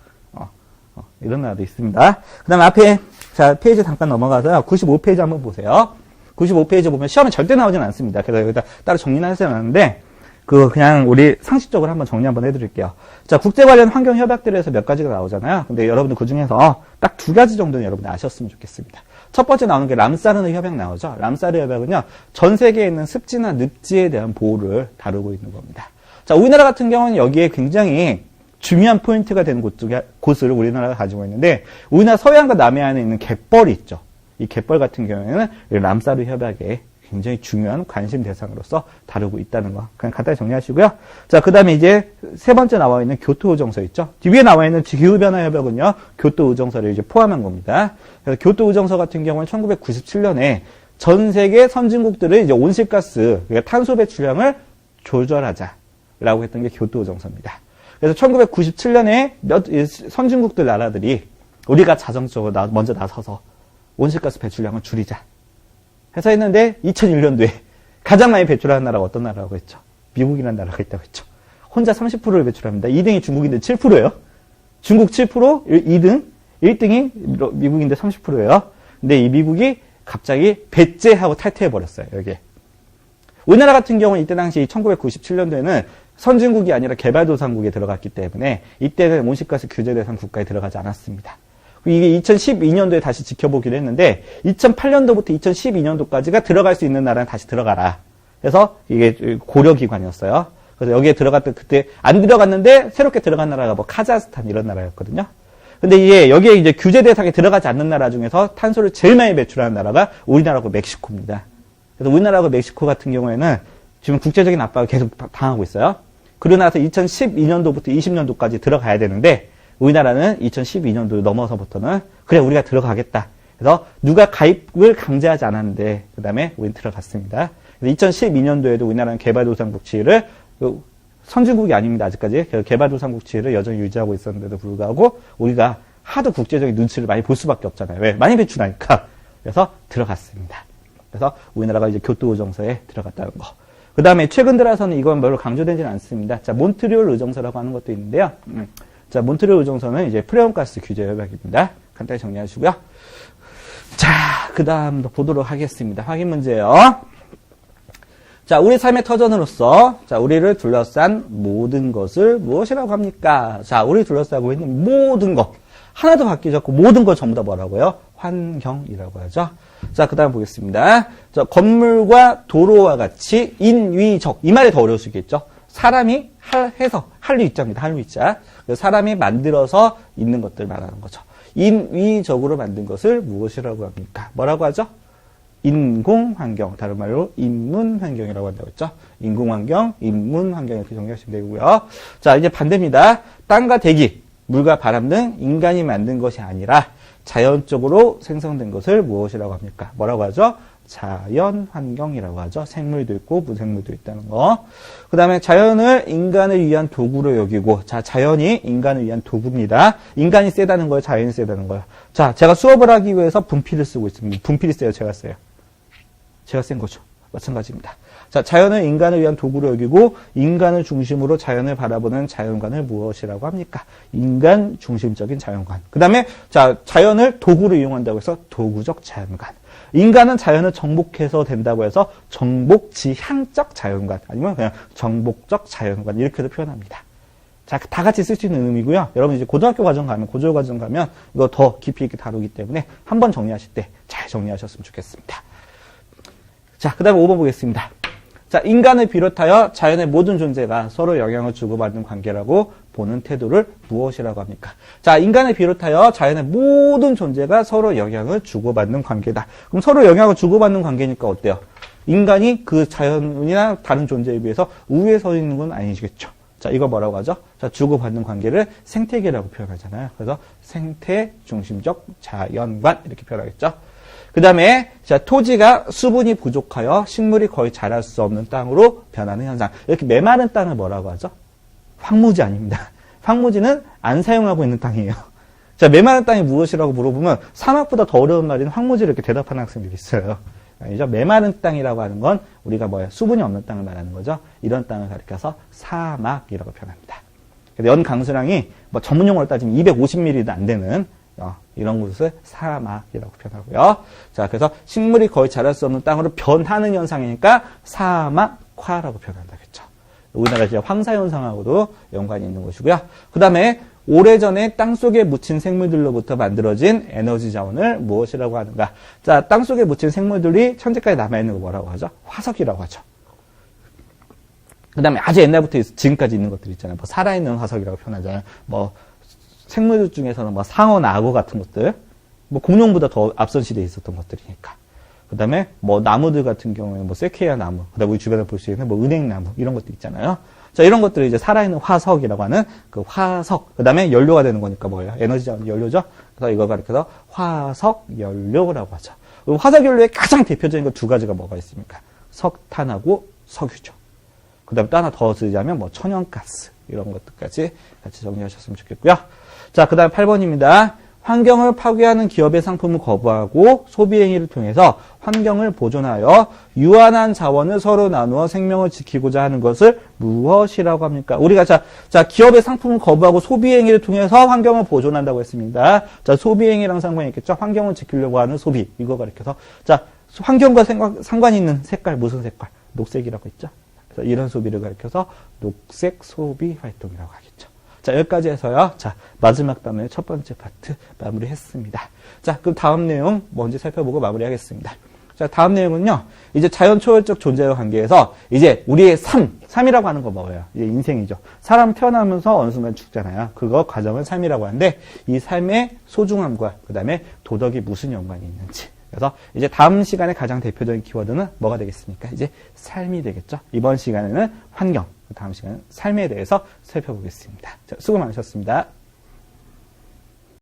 이런 나라도 있습니다. 그 다음에 앞에, 자, 페이지 잠깐 넘어가서요. 95페이지 한번 보세요. 95페이지 보면 시험에 절대 나오진 않습니다. 그래서 여기다 따로 정리는 하지 않았는데, 그냥 우리 상식적으로 한번 정리 한번 해드릴게요. 자, 국제 관련 환경 협약들에서 몇 가지가 나오잖아요. 근데 여러분들 그 중에서 딱 2가지 정도는 여러분들 아셨으면 좋겠습니다. 첫 번째 나오는 게 람사르 협약 나오죠. 람사르 협약은요, 전 세계에 있는 습지나 늪지에 대한 보호를 다루고 있는 겁니다. 자, 우리나라 같은 경우는 여기에 굉장히 중요한 포인트가 되는 곳을 우리나라가 가지고 있는데, 우리나라 서해안과 남해안에 있는 갯벌이 있죠. 이 갯벌 같은 경우에는 람사르 협약에 굉장히 중요한 관심 대상으로서 다루고 있다는 거 그냥 간단히 정리하시고요. 자, 그 다음에 이제 3번째 나와 있는 교토의정서 있죠. 위에 나와 있는 기후변화 협약은요, 교토의정서를 이제 포함한 겁니다. 그래서 교토의정서 같은 경우는 1997년에 전 세계 선진국들을 이제 온실가스, 그러니까 탄소 배출량을 조절하자라고 했던 게 교토의정서입니다. 그래서 1997년에 선진국들 나라들이 우리가 자정적으로 먼저 나서서 온실가스 배출량을 줄이자 해서 했는데 2001년도에 가장 많이 배출하는 나라가 어떤 나라라고 했죠? 미국이라는 나라가 있다고 했죠. 혼자 30%를 배출합니다. 2등이 중국인데 7%예요. 중국 7%, 2등, 1등이 미국인데 30%예요. 근데 이 미국이 갑자기 배제하고 탈퇴해버렸어요. 여기에. 우리나라 같은 경우는 이때 당시 1997년도에는 선진국이 아니라 개발도상국에 들어갔기 때문에 이때는 온실가스 규제 대상 국가에 들어가지 않았습니다. 이게 2012년도에 다시 지켜보기로 했는데 2008년도부터 2012년도까지가 들어갈 수 있는 나라는 다시 들어가라. 그래서 이게 고려기관이었어요. 그래서 여기에 들어갔던 그때 안 들어갔는데 새롭게 들어간 나라가 뭐 카자흐스탄 이런 나라였거든요. 근데 이게 여기에 이제 규제 대상에 들어가지 않는 나라 중에서 탄소를 제일 많이 배출하는 나라가 우리나라하고 멕시코입니다. 그래서 우리나라하고 멕시코 같은 경우에는 지금 국제적인 압박을 계속 당하고 있어요. 그러고 나서 2012년도부터 20년도까지 들어가야 되는데 우리나라는 2012년도 넘어서부터는 그래 우리가 들어가겠다. 그래서 누가 가입을 강제하지 않았는데 그 다음에 우리는 들어갔습니다. 2012년도에도 우리나라는 개발도상국 지위를 선진국이 아닙니다. 아직까지 개발도상국 지위를 여전히 유지하고 있었는데도 불구하고 우리가 하도 국제적인 눈치를 많이 볼 수밖에 없잖아요. 왜? 많이 배출하니까. 그래서 들어갔습니다. 그래서 우리나라가 이제 교토의정서에 들어갔다는 거. 그 다음에 최근 들어서는 이건 별로 강조되지는 않습니다. 자, 몬트리올 의정서라고 하는 것도 있는데요. 자, 몬트리올 의정서는 이제 프레온가스 규제 협약입니다. 간단히 정리하시고요. 자, 그 다음도 보도록 하겠습니다. 확인 문제요. 자, 우리 삶의 터전으로서, 자, 우리를 둘러싼 모든 것을 무엇이라고 합니까? 자, 우리 둘러싸고 있는 모든 것. 하나도 바뀌지 않고 모든 걸 전부 다 뭐라고요? 환경이라고 하죠. 자, 그 다음 보겠습니다. 자, 건물과 도로와 같이 인위적. 이 말이 더 어려울 수 있겠죠? 사람이 해서, 한류입자입니다. 한류입자. 사람이 만들어서 있는 것들 말하는 거죠. 인위적으로 만든 것을 무엇이라고 합니까? 뭐라고 하죠? 인공환경, 다른 말로 인문환경이라고 한다고 했죠. 인공환경, 인문환경 이렇게 정리하시면 되고요. 자, 이제 반대입니다. 땅과 대기, 물과 바람 등 인간이 만든 것이 아니라 자연적으로 생성된 것을 무엇이라고 합니까? 뭐라고 하죠? 자연환경이라고 하죠. 생물도 있고 무생물도 있다는 거. 그 다음에 자연을 인간을 위한 도구로 여기고, 자, 자연이 인간을 위한 도구입니다. 인간이 세다는 거예요? 자연이 세다는 거예요? 자, 제가 수업을 하기 위해서 분필을 쓰고 있습니다. 분필이 세요? 제가 세요? 제가 센 거죠. 마찬가지입니다. 자, 자연을 인간을 위한 도구로 여기고 인간을 중심으로 자연을 바라보는 자연관을 무엇이라고 합니까? 인간 중심적인 자연관. 그 다음에 자, 자연을 도구로 이용한다고 해서 도구적 자연관. 인간은 자연을 정복해서 된다고 해서 정복지향적 자연관. 아니면 그냥 정복적 자연관. 이렇게도 표현합니다. 자, 다 같이 쓸 수 있는 의미고요. 여러분 이제 고등학교 과정 가면, 고졸 과정 가면 이거 더 깊이 있게 다루기 때문에 한번 정리하실 때 잘 정리하셨으면 좋겠습니다. 자, 그 다음에 5번 보겠습니다. 자, 인간을 비롯하여 자연의 모든 존재가 서로 영향을 주고받는 관계라고 보는 태도를 무엇이라고 합니까? 자, 인간을 비롯하여 자연의 모든 존재가 서로 영향을 주고받는 관계다. 그럼 서로 영향을 주고받는 관계니까 어때요? 인간이 그 자연이나 다른 존재에 비해서 우위에 서 있는 건 아니시겠죠? 자, 이거 뭐라고 하죠? 자, 주고받는 관계를 생태계라고 표현하잖아요. 그래서 생태 중심적 자연관 이렇게 표현하겠죠? 그 다음에 자, 토지가 수분이 부족하여 식물이 거의 자랄 수 없는 땅으로 변하는 현상. 이렇게 메마른 땅을 뭐라고 하죠? 황무지 아닙니다. 황무지는 안 사용하고 있는 땅이에요. 자, 메마른 땅이 무엇이라고 물어보면 사막보다 더 어려운 말인 황무지를 이렇게 대답하는 학생들이 있어요. 아니죠? 메마른 땅이라고 하는 건 우리가 뭐예요? 수분이 없는 땅을 말하는 거죠. 이런 땅을 가리켜서 사막이라고 표현합니다. 연 강수량이 뭐 전문 용어로 따지면 250ml도 안 되는 이런 곳을 사막이라고 표현하고요. 자, 그래서 식물이 거의 자랄 수 없는 땅으로 변하는 현상이니까 사막화라고 표현한다겠죠. 우리나라 이제 황사현상하고도 연관이 있는 것이고요. 그 다음에 오래전에 땅속에 묻힌 생물들로부터 만들어진 에너지 자원을 무엇이라고 하는가? 자, 땅속에 묻힌 생물들이 현재까지 남아있는 거 뭐라고 하죠? 화석이라고 하죠. 그 다음에 아주 옛날부터 지금까지 있는 것들 있잖아요. 뭐 살아있는 화석이라고 표현하잖아요. 뭐 생물들 중에서는 뭐 상어나 악어 같은 것들, 뭐 공룡보다 더 앞선 시대에 있었던 것들이니까. 그 다음에 뭐 나무들 같은 경우에 뭐 세케이아 나무, 그 다음에 우리 주변에 볼 수 있는 뭐 은행나무, 이런 것도 있잖아요. 자, 이런 것들을 이제 살아있는 화석이라고 하는 그 화석. 그 다음에 연료가 되는 거니까 뭐예요? 에너지 자원 연료죠? 그래서 이걸 가리켜서 화석 연료라고 하죠. 화석 연료의 가장 대표적인 거 두 가지가 뭐가 있습니까? 석탄하고 석유죠. 그 다음에 또 하나 더 쓰자면 뭐 천연가스, 이런 것들까지 같이 정리하셨으면 좋겠고요. 자, 그 다음 8번입니다. 환경을 파괴하는 기업의 상품을 거부하고 소비행위를 통해서 환경을 보존하여 유한한 자원을 서로 나누어 생명을 지키고자 하는 것을 무엇이라고 합니까? 우리가 자, 기업의 상품을 거부하고 소비행위를 통해서 환경을 보존한다고 했습니다. 자, 소비행위랑 상관이 있겠죠? 환경을 지키려고 하는 소비. 이거 가리켜서. 자, 환경과 상관이 있는 색깔, 무슨 색깔? 녹색이라고 했죠? 그래서 이런 소비를 가리켜서 녹색 소비 활동이라고 하겠죠. 자, 여기까지 해서요. 자, 마지막 단원의 첫 번째 파트 마무리했습니다. 자, 그럼 다음 내용 먼저 살펴보고 마무리하겠습니다. 자, 다음 내용은요. 이제 자연 초월적 존재와 관계에서 이제 우리의 삶이라고 하는 거 뭐예요? 이제 인생이죠. 사람 태어나면서 어느 순간 죽잖아요. 그거 과정을 삶이라고 하는데 이 삶의 소중함과 그다음에 도덕이 무슨 연관이 있는지. 그래서 이제 다음 시간에 가장 대표적인 키워드는 뭐가 되겠습니까? 이제 삶이 되겠죠. 이번 시간에는 환경, 다음 시간은 삶에 대해서 살펴보겠습니다. 자, 수고 많으셨습니다.